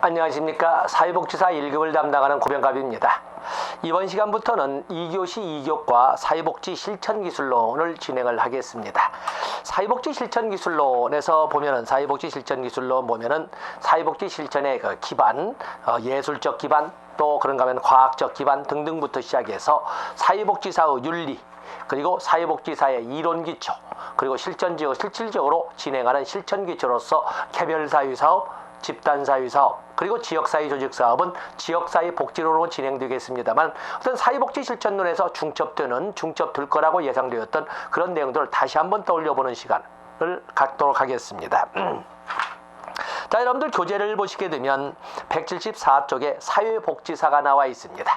안녕하십니까. 사회복지사 1급을 담당하는 고병갑입니다. 이번 시간부터는 2교시 2교과 사회복지 실천기술론을 진행을 하겠습니다. 사회복지 실천기술론에서 보면은 사회복지 실천기술론 보면은 사회복지 실천의 그 기반, 예술적 기반, 또 그런가 하면 과학적 기반 등등부터 시작해서 사회복지사의 윤리, 그리고 사회복지사의 이론기초, 그리고 실질적으로 진행하는 실천기초로서 개별사회사업, 집단사회사업, 그리고 지역사회 조직사업은 지역사회 복지론으로 진행되겠습니다만, 어떤 사회복지 실천론에서 중첩될 거라고 예상되었던 그런 내용들을 다시 한번 떠올려보는 시간을 갖도록 하겠습니다. 자, 여러분들 교재를 보시게 되면 174쪽에 사회복지사가 나와 있습니다.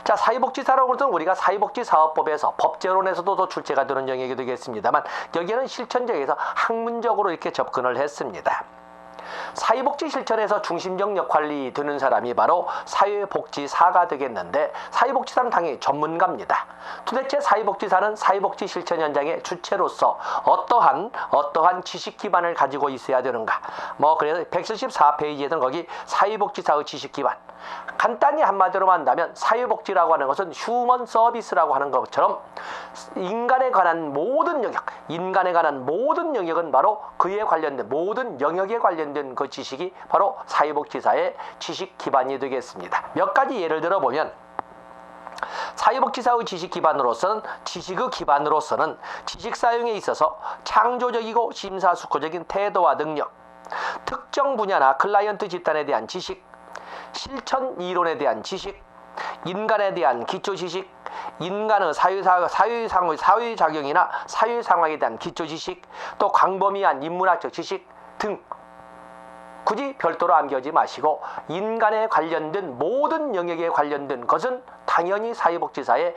자, 사회복지사라고 하면 우리가 사회복지사업법에서 법제론에서도 더 출제가 되는 영역이 되겠습니다만, 여기에는 실천적에서 학문적으로 이렇게 접근을 했습니다. 사회복지 실천에서 중심적 역할이 되는 사람이 바로 사회복지사가 되겠는데, 사회복지사는 당연히 전문가입니다. 도대체 사회복지사는 사회복지 실천 현장의 주체로서 어떠한 지식 기반을 가지고 있어야 되는가? 그래서 174페이지에는 거기 사회복지사의 지식 기반, 간단히 한마디로 한다면 사회복지라고 하는 것은 휴먼 서비스라고 하는 것처럼 인간에 관한 모든 영역은 바로 그에 관련된 모든 영역에 관련된 그 지식이 바로 사회복지사의 지식 기반이 되겠습니다. 몇 가지 예를 들어 보면, 사회복지사의 지식의 기반으로서는 지식 사용에 있어서 창조적이고 심사숙고적인 태도와 능력, 특정 분야나 클라이언트 집단에 대한 지식, 실천 이론에 대한 지식, 인간에 대한 기초 지식, 인간의 사회작용이나 사회상황에 대한 기초 지식, 또 광범위한 인문학적 지식 등 굳이 별도로 암기하지 마시고, 인간에 관련된 모든 영역에 관련된 것은 당연히 사회복지사의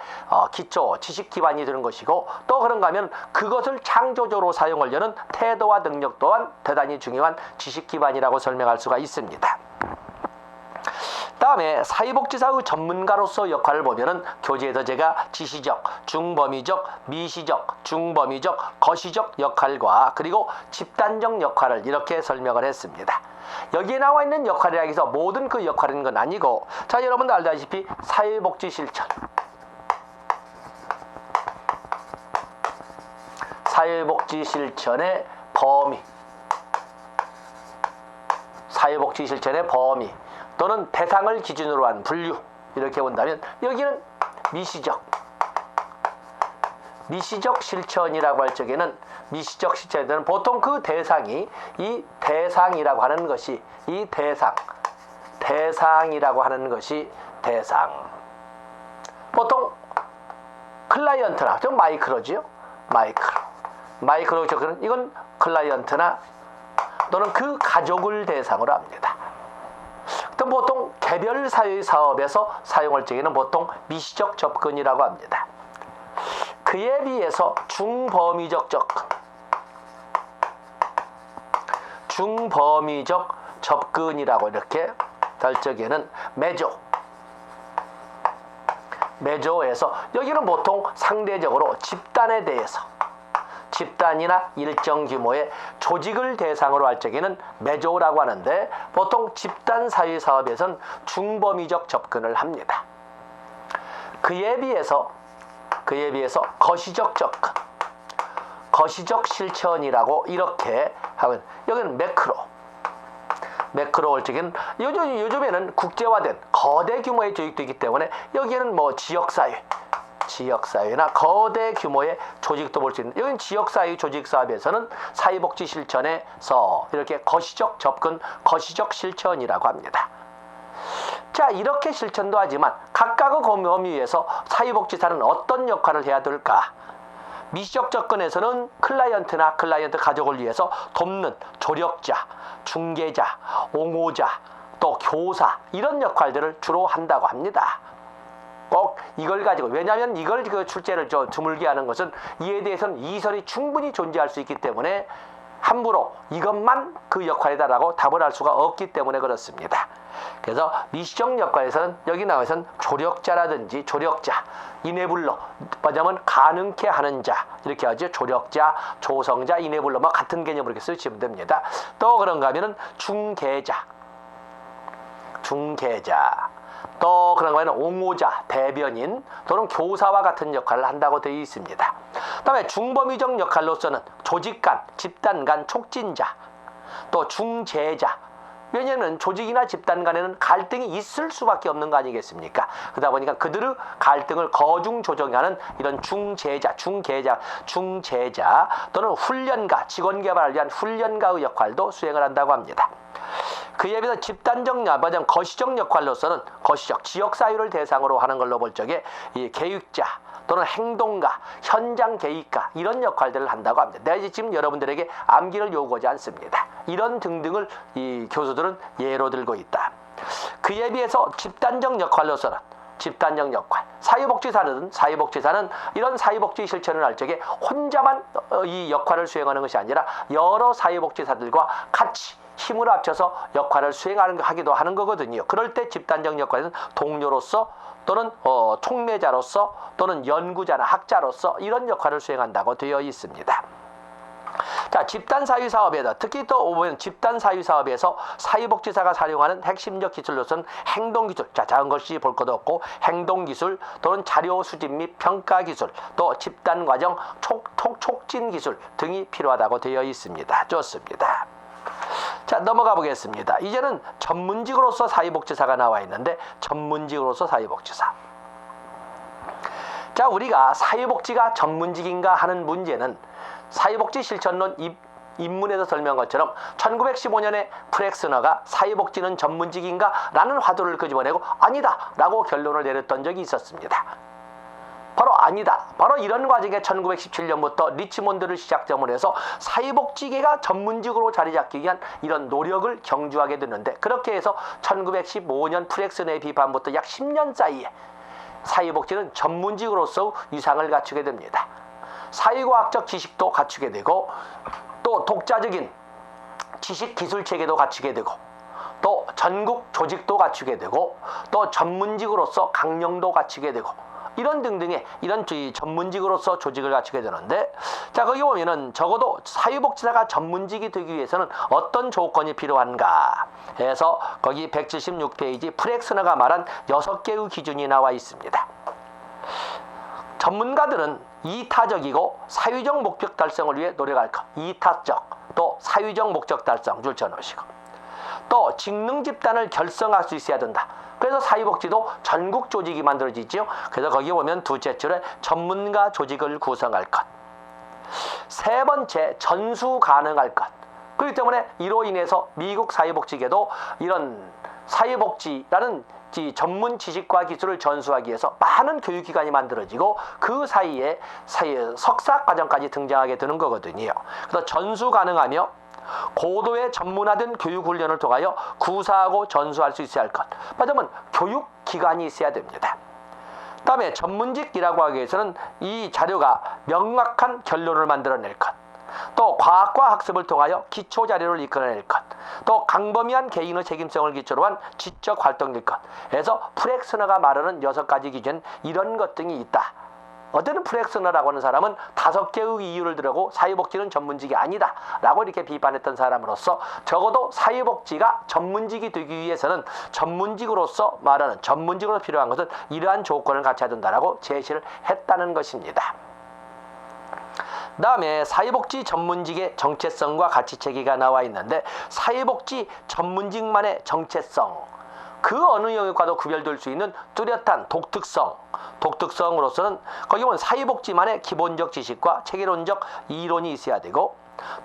기초 지식 기반이 되는 것이고, 또 그런가 하면 그것을 창조적으로 사용하려는 태도와 능력 또한 대단히 중요한 지식 기반이라고 설명할 수가 있습니다. 다음에 사회복지사의 전문가로서 역할을 보면은 교재에서 제가 지시적, 중범위적, 미시적, 중범위적, 거시적 역할과 그리고 집단적 역할을 이렇게 설명을 했습니다. 여기에 나와 있는 역할이라 해서 모든 그 역할인 건 아니고, 자, 여러분들 알다시피 사회복지 실천, 사회복지 실천의 범위, 사회복지 실천의 범위 또는 대상을 기준으로 한 분류, 이렇게 본다면 여기는 미시적 실천이라고 할 적에는, 미시적 실천에는 보통 그 대상이 이 대상이라고 하는 것이 대상이라고 하는 것이 대상, 보통 클라이언트나 좀 마이크로지요. 마이크로 접근은 이건 클라이언트나 또는 그 가족을 대상으로 합니다. 보통 개별 사회 사업에서 사용할 적에는 보통 미시적 접근이라고 합니다. 그에 비해서 중범위적 접근이라고 이렇게 할 적에는 매조에서 여기는 보통 상대적으로 집단에 대해서, 집단이나 일정 규모의 조직을 대상으로 할 적에는 매조라고 하는데, 보통 집단 사회 사업에서는 중범위적 접근을 합니다. 그에 비해서 거시적 접근, 거시적 실천이라고 이렇게 하면, 여기는 매크로 할 적에는 요즘에는 국제화된 거대 규모의 조직도 있기 때문에 여기에는 지역사회나 거대 규모의 조직도 볼 수 있는, 여기는 지역사회 조직사업에서는 사회복지 실천에서 이렇게 거시적 접근, 거시적 실천이라고 합니다. 자, 이렇게 실천도 하지만 각각의 범위에서 사회복지사는 어떤 역할을 해야 될까? 미시적 접근에서는 클라이언트나 클라이언트 가족을 위해서 돕는 조력자, 중개자, 옹호자, 또 교사, 이런 역할들을 주로 한다고 합니다. 꼭 이걸 가지고, 왜냐하면 이걸 출제를 드물게 하는 것은 이에 대해서는 이설이 충분히 존재할 수 있기 때문에 함부로 이것만 그 역할이다라고 답을 할 수가 없기 때문에 그렇습니다. 그래서 미시적 역할에서는 여기 나와서는 조력자라든지 이네블러, 뭐냐면 가능케 하는 자, 이렇게 하죠. 조력자, 조성자, 이네블러 같은 개념으로 이렇게 쓰시면 됩니다. 또 그런가 하면은 중개자, 중개자, 또 그런 거에는 옹호자, 대변인 또는 교사와 같은 역할을 한다고 되어 있습니다. 그다음에 중범위적 역할로서는 조직간, 집단간, 촉진자, 또 중재자. 왜냐하면 조직이나 집단 간에는 갈등이 있을 수밖에 없는 거 아니겠습니까? 그러다 보니까 그들의 갈등을 거중 조정하는 이런 중재자, 중재자 또는 훈련가, 직원 개발을 위한 훈련가의 역할도 수행을 한다고 합니다. 그에 비해서 집단적 야바정 거시적 역할로서는 거시적 지역사회를 대상으로 하는 걸로 볼 적에 이 계획자 또는 행동가, 현장 계획가 이런 역할들을 한다고 합니다. 내가 이제 지금 여러분들에게 암기를 요구하지 않습니다. 이런 등등을 이 교수들은 예로 들고 있다. 그에 비해서 집단적 역할로서는 집단적 역할, 사회복지사는 이런 사회복지 실천을 할 적에 혼자만 이 역할을 수행하는 것이 아니라 여러 사회복지사들과 같이 힘을 합쳐서 역할을 수행하기도 하는 거거든요. 그럴 때 집단적 역할에는 동료로서 또는 촉매자로서 또는 연구자나 학자로서 이런 역할을 수행한다고 되어 있습니다. 자, 집단사회사업에서 특히 또 보면 집단사회사업에서 사회복지사가 사용하는 핵심적 기술로서는 행동기술, 자, 작은 것이 볼 것도 없고 행동기술 또는 자료 수집 및 평가기술, 또 집단과정 촉진기술 등이 필요하다고 되어 있습니다. 좋습니다. 자, 넘어가 보겠습니다. 이제는 전문직으로서 사회복지사가 나와 있는데 전문직으로서 사회복지사. 자, 우리가 사회복지가 전문직인가 하는 문제는 사회복지 실천론 입문에서 설명한 것처럼 1915년에 프렉스너가 사회복지는 전문직인가 라는 화두를 끄집어내고 아니다 라고 결론을 내렸던 적이 있었습니다. 바로 아니다. 바로 이런 과정에 1917년부터 리치몬드를 시작점으로 해서 사회복지계가 전문직으로 자리 잡기 위한 이런 노력을 경주하게 되는데 그렇게 해서 1915년 프렉스너의 비판부터 약 10년 사이에 사회복지는 전문직으로서 위상을 갖추게 됩니다. 사회과학적 지식도 갖추게 되고 또 독자적인 지식 기술 체계도 갖추게 되고 또 전국 조직도 갖추게 되고 또 전문직으로서 강령도 갖추게 되고 이런 등등의 이런 전문직으로서 조직을 갖추게 되는데 자, 거기 보면은 적어도 사회복지사가 전문직이 되기 위해서는 어떤 조건이 필요한가 해서 거기 176페이지 프렉스너가 말한 6개의 기준이 나와 있습니다. 전문가들은 이타적이고 사회적 목적 달성을 위해 노력할 것. 이타적 또 사회적 목적 달성 줄쳐놓으시고 또 직능 집단을 결성할 수 있어야 된다. 그래서 사회복지도 전국 조직이 만들어지죠. 그래서 거기 보면 둘째 줄에 전문가 조직을 구성할 것. 세 번째, 전수 가능할 것. 그렇기 때문에 이로 인해서 미국 사회복지계도 이런 사회복지라는 전문 지식과 기술을 전수하기 위해서 많은 교육기관이 만들어지고 그 사이에 석사 과정까지 등장하게 되는 거거든요. 그래서 전수 가능하며 고도의 전문화된 교육훈련을 통하여 구사하고 전수할 수 있어야 할 것. 말하자면 교육기관이 있어야 됩니다. 그 다음에 전문직이라고 하기 위해서는 이 자료가 명확한 결론을 만들어낼 것. 또 과학과 학습을 통하여 기초 자료를 이끌어낼 것. 또 강범위한 개인의 책임성을 기초로 한 지적 활동일 것. 그래서 프렉스너가 말하는 6가지 기준 이런 것 등이 있다. 어떤 프렉스너라고 하는 사람은 5개의 이유를 들고 사회복지는 전문직이 아니다 라고 이렇게 비판했던 사람으로서 적어도 사회복지가 전문직이 되기 위해서는 전문직으로서 말하는 전문직으로 필요한 것은 이러한 조건을 갖춰야 된다라고 제시를 했다는 것입니다. 그 다음에 사회복지 전문직의 정체성과 가치체계가 나와 있는데 사회복지 전문직만의 정체성 그 어느 영역과도 구별될 수 있는 뚜렷한 독특성으로서는 거기 보면 사회복지만의 기본적 지식과 체계론적 이론이 있어야 되고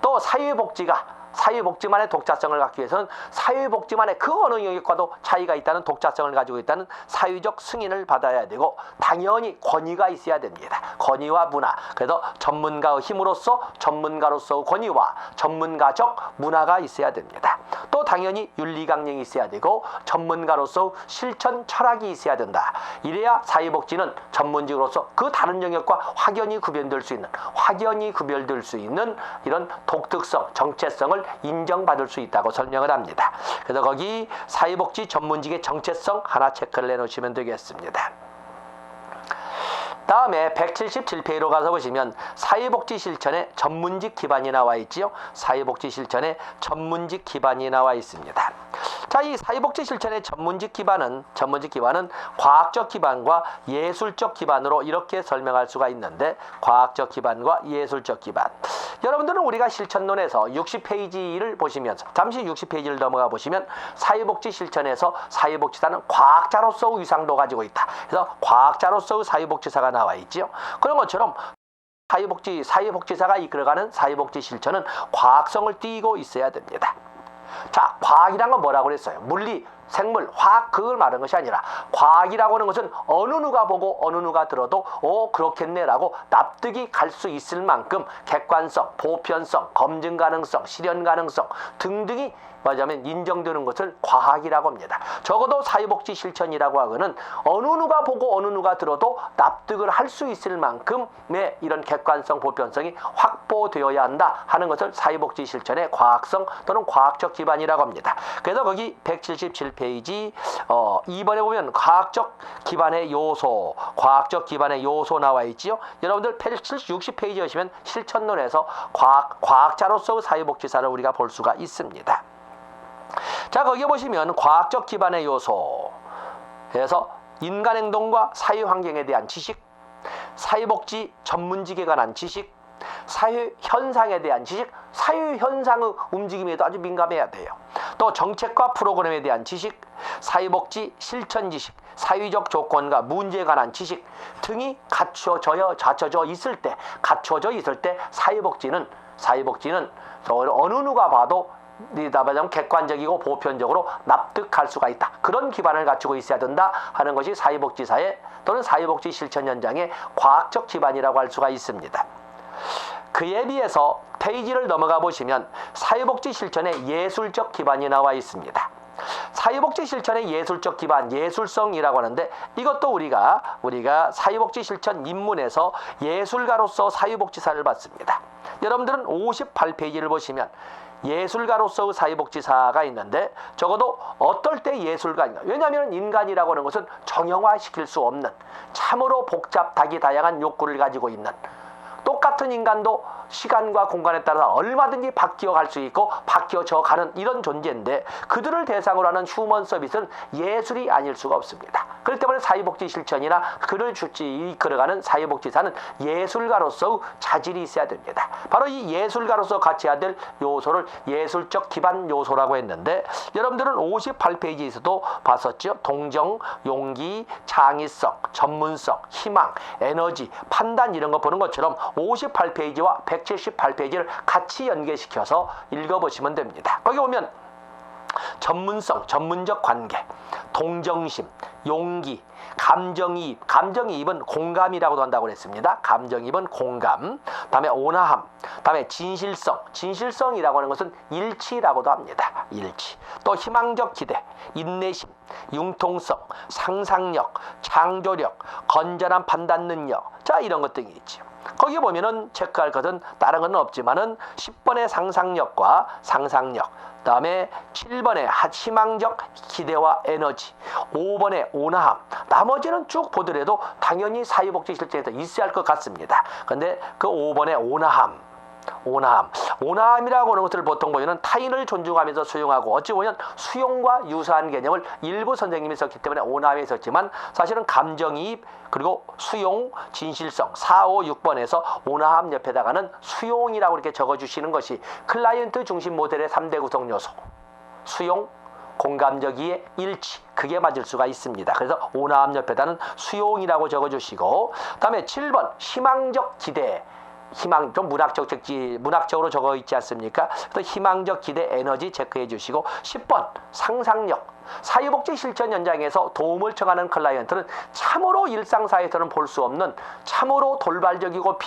또 사회복지만의 독자성을 갖기 위해서는 사회복지만의 그 어느 영역과도 차이가 있다는 독자성을 가지고 있다는 사회적 승인을 받아야 되고 당연히 권위가 있어야 됩니다. 권위와 문화. 그래서 전문가의 힘으로써 전문가로서의 권위와 전문가적 문화가 있어야 됩니다. 또 당연히 윤리강령이 있어야 되고 전문가로서 실천 철학이 있어야 된다. 이래야 사회복지는 전문직으로서 그 다른 영역과 확연히 구별될 수 있는 이런 독특성, 정체성을 인정받을 수 있다고 설명을 합니다. 그래서 거기 사회복지 전문직의 정체성 하나 체크를 해놓으시면 되겠습니다. 다음에 177페이지로 가서 보시면 사회복지 실천의 전문직 기반이 나와 있지요. 사회복지 실천의 전문직 기반이 나와 있습니다. 자, 자, 이 사회복지 실천의 전문직 기반은 과학적 기반과 예술적 기반으로 이렇게 설명할 수가 있는데, 과학적 기반과 예술적 기반. 여러분들은 우리가 실천론에서 60페이지를 보시면서, 잠시 60페이지를 넘어가 보시면 사회복지 실천에서 사회복지사는 과학자로서의 위상도 가지고 있다. 그래서 과학자로서의 사회복지사가 나와 있죠. 그런 것처럼 사회복지사가 이끌어가는 사회복지 실천은 과학성을 띠고 있어야 됩니다. 자, 과학이란 건 뭐라고 그랬어요? 물리, 생물, 화학, 그걸 말하는 것이 아니라, 과학이라고 하는 것은 어느 누가 보고 어느 누가 들어도 그렇겠네라고 납득이 갈 수 있을 만큼 객관성, 보편성, 검증 가능성, 실현 가능성 등등이 말하자면 인정되는 것을 과학이라고 합니다. 적어도 사회복지 실천이라고 하고는 어느 누가 보고 어느 누가 들어도 납득을 할 수 있을 만큼의 이런 객관성, 보편성이 확보되어야 한다 하는 것을 사회복지 실천의 과학성 또는 과학적 기반이라고 합니다. 그래서 거기 177페이지 2번에 보면 과학적 기반의 요소 나와 있지요. 여러분들 60페이지 오시면 실천론에서 과학자로서의 사회복지사를 우리가 볼 수가 있습니다. 자, 거기에 보시면 과학적 기반의 요소에서 인간행동과 사회환경에 대한 지식, 사회복지 전문직에 관한 지식, 사회현상에 대한 지식, 사회현상의 움직임에도 아주 민감해야 돼요. 또 정책과 프로그램에 대한 지식, 사회복지 실천 지식, 사회적 조건과 문제에 관한 지식 등이 갖춰져 있을 때 사회복지는 어느 누가 봐도 객관적이고 보편적으로 납득할 수가 있다. 그런 기반을 갖추고 있어야 된다 하는 것이 사회복지사의 또는 사회복지 실천 현장의 과학적 기반이라고 할 수가 있습니다. 그에 비해서 페이지를 넘어가 보시면 사회복지 실천의 예술적 기반이 나와 있습니다. 사회복지 실천의 예술적 기반, 예술성이라고 하는데, 이것도 우리가 사회복지 실천 입문에서 예술가로서 사회복지사를 봤습니다. 여러분들은 58페이지를 보시면 예술가로서의 사회복지사가 있는데, 적어도 어떨 때 예술가인가? 왜냐하면 인간이라고 하는 것은 정형화시킬 수 없는, 참으로 복잡하게 다양한 욕구를 가지고 있는, 똑같은 인간도 시간과 공간에 따라서 얼마든지 바뀌어갈 수 있고 바뀌어져 가는 이런 존재인데, 그들을 대상으로 하는 휴먼 서비스는 예술이 아닐 수가 없습니다. 그렇기 때문에 사회복지 실천이나 그를 이끌어가는 사회복지사는 예술가로서의 자질이 있어야 됩니다. 바로 이 예술가로서 갖춰야 될 요소를 예술적 기반 요소라고 했는데, 여러분들은 58페이지에서도 봤었죠. 동정, 용기, 창의성, 전문성, 희망, 에너지, 판단 이런 거 보는 것처럼 58페이지와 178페이지를 같이 연계시켜서 읽어보시면 됩니다. 거기 보면 전문성, 전문적 관계, 동정심, 용기, 감정이입, 감정이입은 공감이라고도 한다고 그랬습니다. 감정이입은 공감, 다음에 온화함, 다음에 진실성, 진실성이라고 하는 것은 일치라고도 합니다. 일치. 또 희망적 기대, 인내심, 융통성, 상상력, 창조력, 건전한 판단 능력, 자, 이런 것들이 있죠. 거기 보면은 체크할 것은 다른 건 없지만은 10번의 상상력과 상상력, 다음에 7번의 희망적 기대와 에너지, 5번의 온화함, 나머지는 쭉 보더라도 당연히 사회복지 실천에서 있어야 할 것 같습니다. 근데 그 5번의 온화함이라고 하는 것을 보통 보면 타인을 존중하면서 수용하고, 어찌 보면 수용과 유사한 개념을 일부 선생님이 썼기 때문에 온화함이 있었지만, 사실은 감정이입, 그리고 수용, 진실성, 4, 5, 6번에서 온화함 옆에다가는 수용이라고 이렇게 적어주시는 것이 클라이언트 중심 모델의 3대 구성 요소, 수용, 공감적 이해, 일치, 그게 맞을 수가 있습니다. 그래서 온화함 옆에다는 수용이라고 적어주시고, 다음에 7번 희망적 기대, 희망, 좀 문학적으로 적어 있지 않습니까? 또 희망적 기대, 에너지 체크해 주시고, 10번 상상력, 사회복지 실천 현장에서 도움을 청하는 클라이언트는 참으로 일상사회에서는 볼 수 없는, 참으로 돌발적이고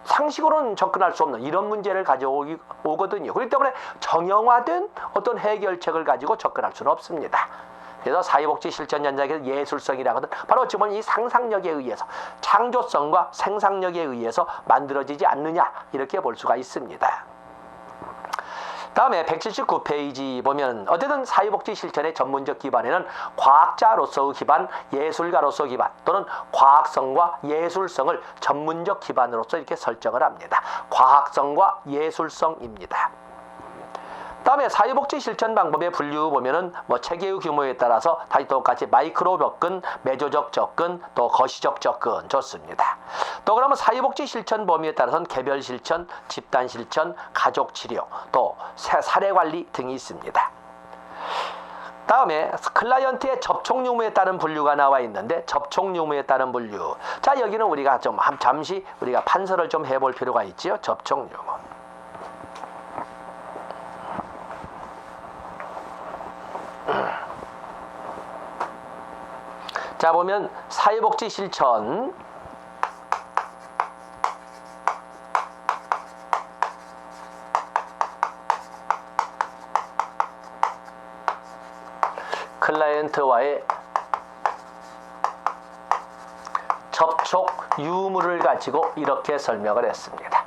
상식으로는 접근할 수 없는 이런 문제를 가져오거든요. 그렇기 때문에 정형화된 어떤 해결책을 가지고 접근할 수는 없습니다. 그래서 사회복지 실천 현장에서 예술성이라거든, 바로 어찌 보면 이 상상력에 의해서, 창조성과 생산력에 의해서 만들어지지 않느냐, 이렇게 볼 수가 있습니다. 다음에 179페이지 보면 어쨌든 사회복지 실천의 전문적 기반에는 과학자로서의 기반, 예술가로서의 기반, 또는 과학성과 예술성을 전문적 기반으로서 이렇게 설정을 합니다. 과학성과 예술성입니다. 다음에 사회복지 실천 방법의 분류 보면은 뭐 체계의 규모에 따라서 다시 똑같이 마이크로 접근, 메조적 접근, 또 거시적 접근 좋습니다. 또 그러면 사회복지 실천 범위에 따라서는 개별 실천, 집단 실천, 가족 치료, 또 사례 관리 등이 있습니다. 다음에 클라이언트의 접촉 유무에 따른 분류가 나와 있는데 접촉 유무에 따른 분류. 자, 여기는 우리가 좀 잠시 우리가 판서를 좀 해볼 필요가 있지요. 접촉 유무. 자, 보면 사회복지 실천, 클라이언트와의 접촉 유무를 가지고 이렇게 설명을 했습니다.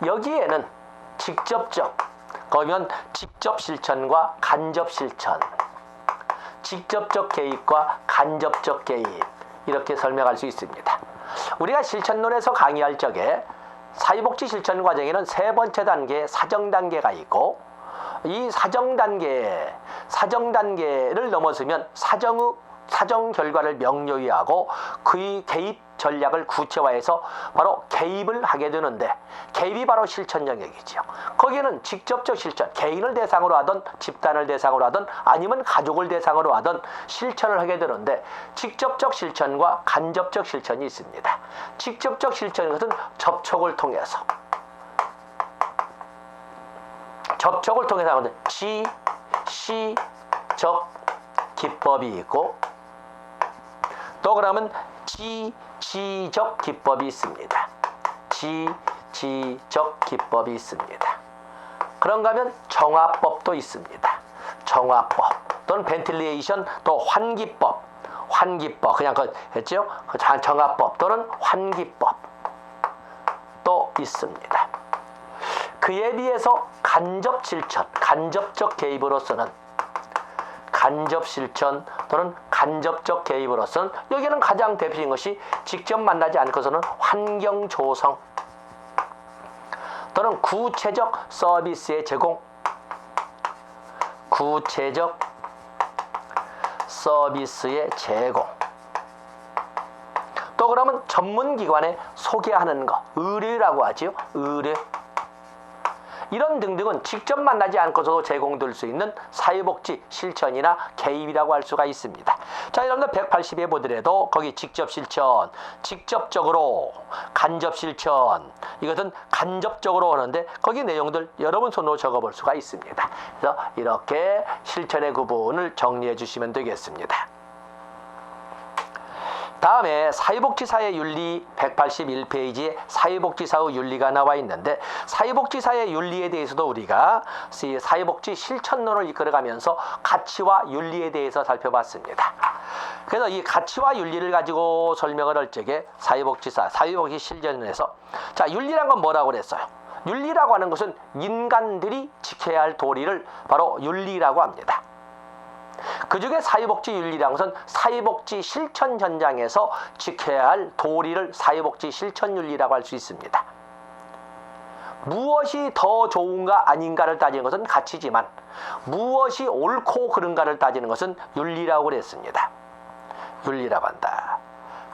여기에는 직접적, 그러면 직접 실천과 간접 실천, 직접적 개입과 간접적 개입, 이렇게 설명할 수 있습니다. 우리가 실천론에서 강의할 적에 사회복지 실천 과정에는 세 번째 단계 사정 단계가 있고, 이 사정 단계를 넘어서면 사정 결과를 명료히 하고 그의 개입 전략을 구체화해서 바로 개입을 하게 되는데, 개입이 바로 실천 영역이죠. 거기에는 직접적 실천, 개인을 대상으로 하든 집단을 대상으로 하든 아니면 가족을 대상으로 하든 실천을 하게 되는데, 직접적 실천과 간접적 실천이 있습니다. 직접적 실천은 것은 접촉을 통해서 하는 시적 기법이 있고, 또 그러면 지적 기법이 있습니다. 지적 기법이 있습니다. 그런가 하면 정화법도 있습니다. 정화법 또는 벤틸레이션, 또 환기법 그냥 했죠. 정화법 또는 환기법 또 있습니다. 그에 비해서 간접 실천, 간접적 개입으로서는 간접 실천 또는 간접적 개입으로서는 여기는 가장 대표적인 것이 직접 만나지 않고서는 환경 조성 또는 구체적 서비스의 제공, 구체적 서비스의 제공, 또 그러면 전문기관에 소개하는 것, 의뢰라고 하지요. 의뢰. 이런 등등은 직접 만나지 않고서도 제공될 수 있는 사회복지 실천이나 개입이라고 할 수가 있습니다. 자, 여러분들 180에 보더라도 거기 직접 실천, 직접적으로, 간접 실천, 이것은 간접적으로 오는데 거기 내용들 여러분 손으로 적어볼 수가 있습니다. 그래서 이렇게 실천의 구분을 정리해 주시면 되겠습니다. 다음에 사회복지사의 윤리 181페이지에 사회복지사의 윤리가 나와 있는데, 사회복지사의 윤리에 대해서도 우리가 사회복지 실천론을 이끌어가면서 가치와 윤리에 대해서 살펴봤습니다. 그래서 이 가치와 윤리를 가지고 설명을 할 적에 사회복지사, 사회복지 실천론에서 자, 윤리란 건 뭐라고 그랬어요? 윤리라고 하는 것은 인간들이 지켜야 할 도리를 바로 윤리라고 합니다. 그 중에 사회복지 윤리라는 것은 사회복지 실천 현장에서 지켜야 할 도리를 사회복지 실천 윤리라고 할 수 있습니다. 무엇이 더 좋은가 아닌가를 따지는 것은 가치지만 무엇이 옳고 그른가를 따지는 것은 윤리라고 그랬습니다. 윤리라고 한다.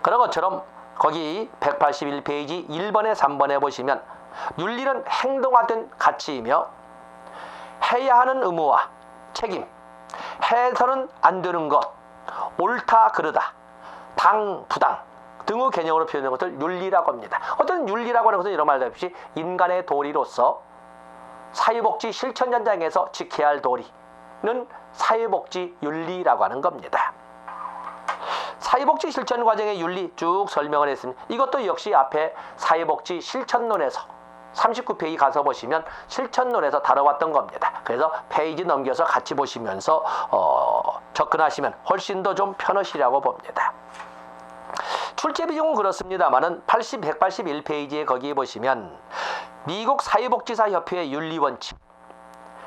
그런 것처럼 거기 181페이지 1번에 3번에 보시면 윤리는 행동화된 가치이며 해야 하는 의무와 책임, 해서는 안 되는 것, 옳다 그르다, 당 부당 등의 개념으로 표현하는 것을 윤리라고 합니다. 어떤 윤리라고 하는 것은 이런 말 없이 인간의 도리로서 사회복지 실천 현장에서 지켜야 할 도리는 사회복지 윤리라고 하는 겁니다. 사회복지 실천 과정의 윤리 쭉 설명을 했습니다. 이것도 역시 앞에 사회복지 실천론에서 39페이지 가서 보시면 실천론에서 다뤄왔던 겁니다. 그래서 페이지 넘겨서 같이 보시면서 접근하시면 훨씬 더 좀 편하시라고 봅니다. 출제 비중은 그렇습니다만은 181페이지에 거기에 보시면 미국 사회복지사협회의 윤리원칙,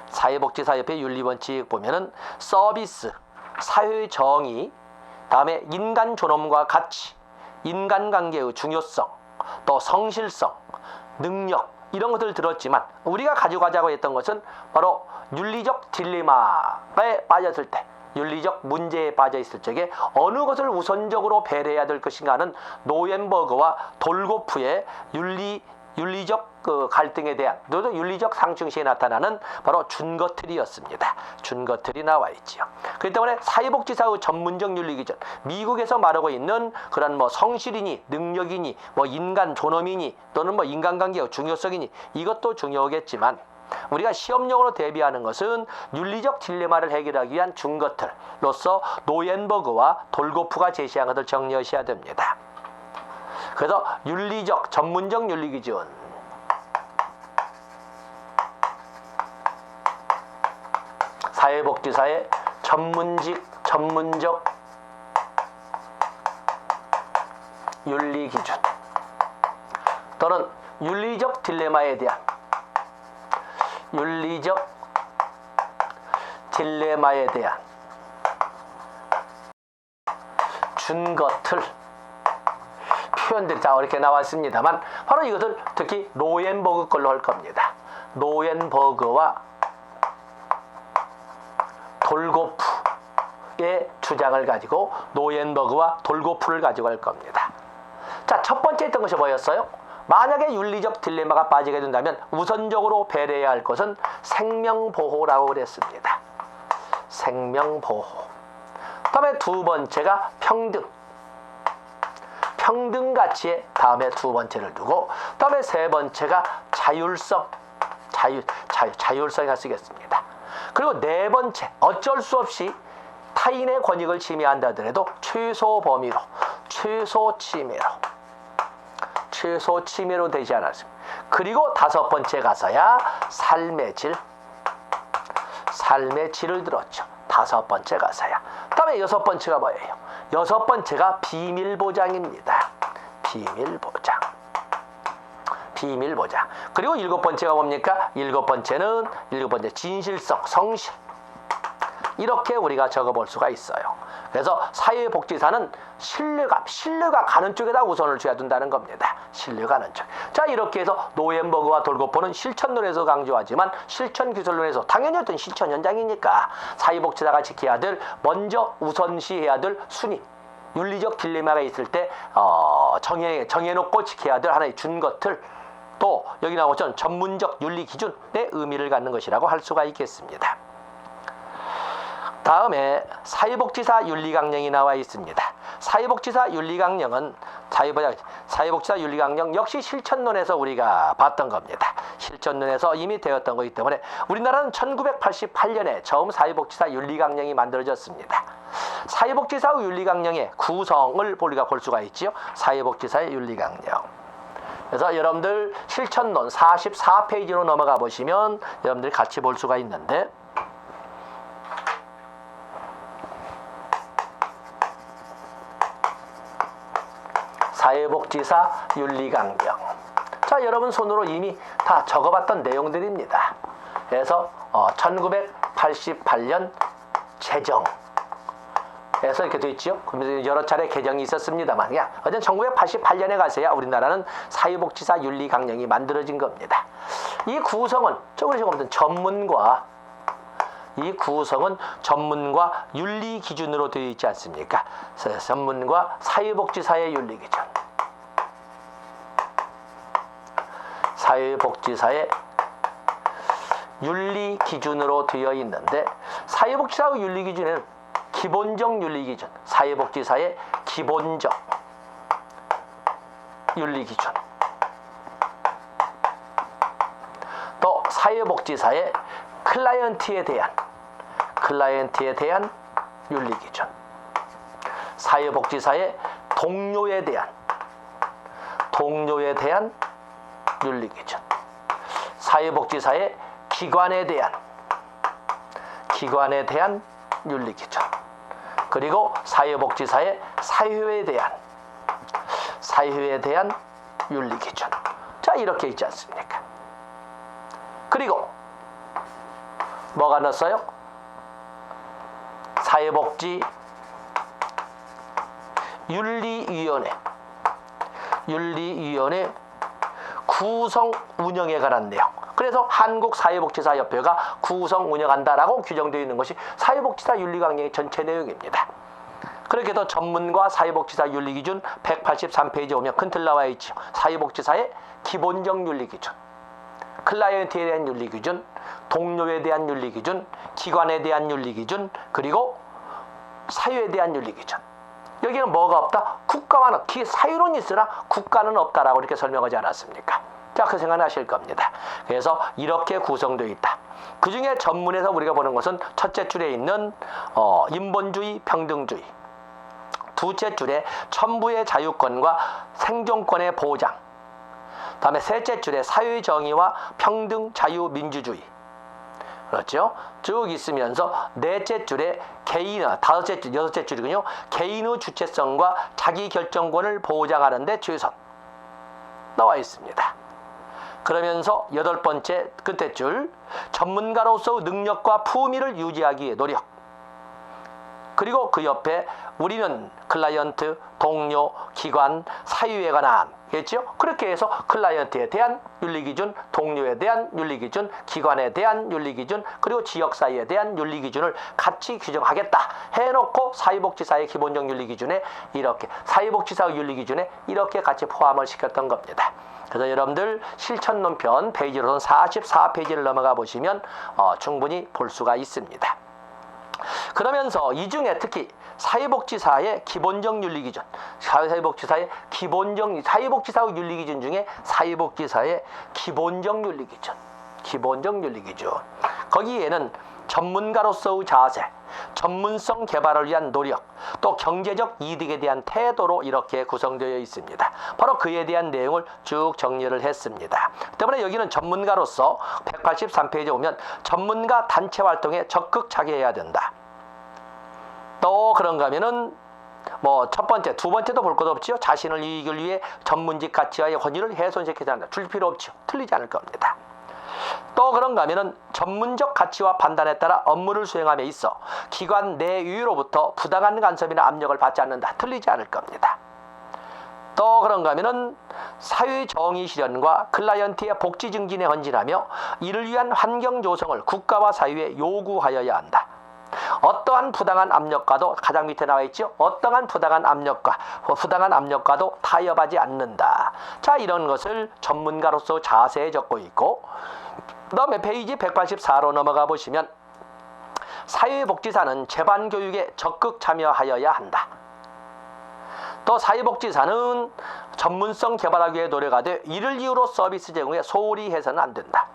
사회복지사협회 윤리원칙 보면은 서비스, 사회의 정의, 다음에 인간 존엄과 가치, 인간관계의 중요성, 또 성실성, 능력, 이런 것들 들었지만 우리가 가져가자고 했던 것은 바로 윤리적 딜레마에 빠졌을 때, 윤리적 문제에 빠져 있을 적에 어느 것을 우선적으로 배려해야 될 것인가 하는 노엠버그와 돌고프의 윤리적 그 갈등에 대한, 또 윤리적 상충시에 나타나는 바로 준거틀이었습니다. 준거틀이 나와 있지요. 그렇기 때문에 사회복지사의 전문적 윤리기준, 미국에서 말하고 있는 그런 뭐 성실이니 능력이니 뭐 인간 존엄이니 또는 뭐 인간관계의 중요성이니 이것도 중요하겠지만, 우리가 시험용으로 대비하는 것은 윤리적 딜레마를 해결하기 위한 준거틀로서 노엔버그와 돌고프가 제시한 것을 정리하셔야 됩니다. 그래서 윤리적 전문적 윤리기준, 사회복지사의 전문적 윤리기준 또는 윤리적 딜레마에 대한 준거틀, 표현들이 다 이렇게 나왔습니다만 바로 이것을 특히 노엔버그 걸로 할 겁니다. 노엔버그와 돌고프의 주장을 가지고 노엔버그와 돌고프를 가지고 할 겁니다. 자, 첫 번째 했던 것이 뭐였어요? 만약에 윤리적 딜레마가 빠지게 된다면 우선적으로 배려해야 할 것은 생명보호라고 그랬습니다. 생명보호. 다음에 두 번째가 평등 가치의 다음에 두 번째를 두고, 다음에 세 번째가 자율성이라 쓰겠습니다. 그리고 네 번째, 어쩔 수 없이 타인의 권익을 침해한다 하더라도 최소 범위로, 최소 침해로 되지 않았습니다. 그리고 다섯 번째 가서야 삶의 질을 들었죠. 다섯 번째 가서야. 그다음에 여섯 번째가 뭐예요? 여섯 번째가 비밀보장입니다. 비밀보장. 그리고 일곱 번째가 뭡니까? 일곱 번째 진실성, 성실. 이렇게 우리가 적어볼 수가 있어요. 그래서 사회복지사는 신뢰가 가는 쪽에다 우선을 줘야 된다는 겁니다. 신뢰 가는 쪽. 자, 이렇게 해서 노엠버그와 돌고프는 실천론에서 강조하지만 실천기술론에서 당연히 어떤 실천 현장이니까 사회복지사가 지켜야 될, 먼저 우선시해야 될 순위, 윤리적 딜레마가 있을 때 정해놓고 지켜야 될 하나의 준거틀, 또 여기 나온 것처럼 전문적 윤리기준의 의미를 갖는 것이라고 할 수가 있겠습니다. 다음에 사회복지사 윤리강령이 나와 있습니다. 사회복지사 윤리강령 역시 실천론에서 우리가 봤던 겁니다. 실천론에서 이미 되었던 거기 때문에 우리나라는 1988년에 처음 사회복지사 윤리강령이 만들어졌습니다. 사회복지사 윤리강령의 구성을 우리가 볼 수가 있지요. 사회복지사의 윤리강령. 그래서 여러분들 실천론 44페이지로 넘어가 보시면 여러분들이 같이 볼 수가 있는데, 사회복지사 윤리강령. 자, 여러분 손으로 이미 다 적어봤던 내용들입니다. 그래서 1988년 제정에서 이렇게 돼 있죠. 그러면서 여러 차례 개정이 있었습니다만, 어쨌든 1988년에 가서야 우리나라는 사회복지사 윤리강령이 만들어진 겁니다. 이 구성은 전문과 윤리 기준으로 되어 있지 않습니까? 전문과 사회복지사의 윤리 기준, 사회복지사의 윤리 기준으로 되어 있는데, 사회복지사의 윤리 기준에는 기본적 윤리 기준, 사회복지사의 기본적 윤리 기준, 또 사회복지사의 클라이언트에 대한 윤리 기준, 사회복지사의 동료에 대한 윤리 기준, 사회복지사의 기관에 대한 윤리 기준, 그리고 사회복지사의 사회에 대한 윤리 기준. 자, 이렇게 있지 않습니까? 그리고 뭐가 넣었어요? 사회복지 윤리위원회 구성 운영에 관한 내용. 그래서 한국사회복지사협회가 구성 운영한다라고 규정되어 있는 것이 사회복지사 윤리강령의 전체 내용입니다. 그렇게 해서 전문가 사회복지사 윤리기준 183페이지에 오면 큰 틀 나와 있죠. 사회복지사의 기본적 윤리기준, 클라이언트에 대한 윤리기준, 동료에 대한 윤리기준, 기관에 대한 윤리기준, 그리고 사유에 대한 윤리기준. 여기는 뭐가 없다? 국가와는 사유는 있으나 국가는 없다라고 이렇게 설명하지 않았습니까? 자, 그 생각나실 겁니다. 그래서 이렇게 구성되어 있다. 그 중에 전문에서 우리가 보는 것은 첫째 줄에 있는 인본주의, 평등주의, 두째 줄에 천부의 자유권과 생존권의 보장, 다음에 셋째 줄에 사회의 정의와 평등, 자유, 민주주의. 그렇죠? 쭉 있으면서 넷째 줄에 다섯째 줄, 여섯째 줄이군요. 개인의 주체성과 자기 결정권을 보장하는 데 최선 나와 있습니다. 그러면서 여덟 번째 끝에 줄, 전문가로서 능력과 품위를 유지하기 위해 노력. 그리고 그 옆에 우리는 클라이언트, 동료, 기관, 사유에 관한, 겠죠? 그렇게 해서 클라이언트에 대한 윤리기준, 동료에 대한 윤리기준, 기관에 대한 윤리기준, 그리고 지역사회에 대한 윤리기준을 같이 규정하겠다 해놓고 사회복지사의 기본적 윤리기준에 이렇게, 사회복지사의 윤리기준에 이렇게 같이 포함을 시켰던 겁니다. 그래서 여러분들 실천논편 페이지로는 44페이지를 넘어가 보시면 충분히 볼 수가 있습니다. 그러면서 이 중에 특히 사회복지사의 기본적 윤리기준, 사회복지사의 사회복지사의 윤리기준 중에 사회복지사의 기본적 윤리기준, 거기에는 전문가로서의 자세, 전문성 개발을 위한 노력, 또 경제적 이득에 대한 태도로 이렇게 구성되어 있습니다. 바로 그에 대한 내용을 쭉 정리를 했습니다. 때문에 여기는 전문가로서 183페이지에 오면 전문가 단체 활동에 적극 참여해야 된다. 또 그런가 하면은 첫 번째, 두 번째도 볼 것 없지요. 자신을 이익을 위해 전문직 가치와의 권위를 훼손시키지 않는다. 줄 필요 없지요. 틀리지 않을 겁니다. 또 그런가 하면은 전문적 가치와 판단에 따라 업무를 수행함에 있어 기관 내유로부터 부당한 간섭이나 압력을 받지 않는다. 틀리지 않을 겁니다. 또 그런가 하면은 사회 정의 실현과 클라이언트의 복지 증진에 헌신하며 이를 위한 환경 조성을 국가와 사회에 요구하여야 한다. 어떠한 부당한 압력과도, 가장 밑에 나와 있죠. 어떠한 부당한 압력과도 타협하지 않는다. 자, 이런 것을 전문가로서 자세에 적고 있고, 그 다음에 페이지 184로 넘어가 보시면 사회복지사는 재반교육에 적극 참여하여야 한다. 또 사회복지사는 전문성 개발하기 위해 노력하되 이를 이유로 서비스 제공에 소홀히 해서는 안 된다.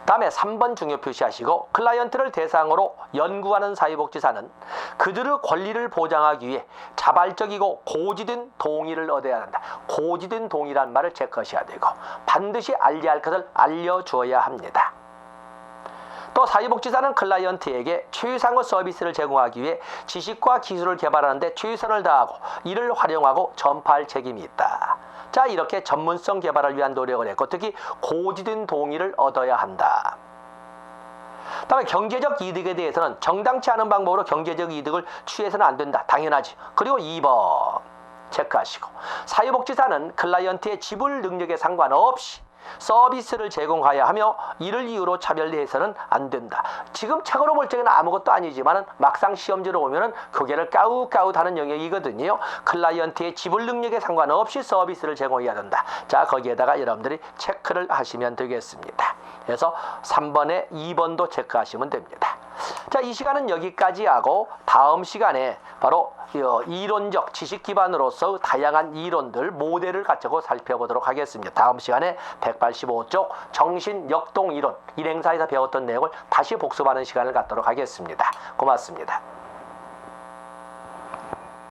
다음에 3번 중요 표시하시고, 클라이언트를 대상으로 연구하는 사회복지사는 그들의 권리를 보장하기 위해 자발적이고 고지된 동의를 얻어야 한다. 고지된 동의란 말을 체크하셔야 되고, 반드시 알려야 할 것을 알려주어야 합니다. 또 사회복지사는 클라이언트에게 최상의 서비스를 제공하기 위해 지식과 기술을 개발하는 데 최선을 다하고 이를 활용하고 전파할 책임이 있다. 자, 이렇게 전문성 개발을 위한 노력을 했고, 특히 고지된 동의를 얻어야 한다. 다음에 경제적 이득에 대해서는 정당치 않은 방법으로 경제적 이득을 취해서는 안 된다. 당연하지. 그리고 2번 체크하시고, 사회복지사는 클라이언트의 지불 능력에 상관없이 서비스를 제공하여야 하며 이를 이유로 차별해서는 안 된다. 지금 책으로 볼 적에는 아무것도 아니지만 막상 시험지로 오면은 고개를 까웃까웃하는 영역이거든요. 클라이언트의 지불 능력에 상관없이 서비스를 제공해야 된다. 자, 거기에다가 여러분들이 체크를 하시면 되겠습니다. 그래서 3번에 2번도 체크하시면 됩니다. 자, 이 시간은 여기까지 하고 다음 시간에 바로 이론적 지식 기반으로서 다양한 이론들, 모델을 가지고 살펴보도록 하겠습니다. 다음 시간에 185쪽 정신 역동 이론, 일행사에서 배웠던 내용을 다시 복습하는 시간을 갖도록 하겠습니다. 고맙습니다.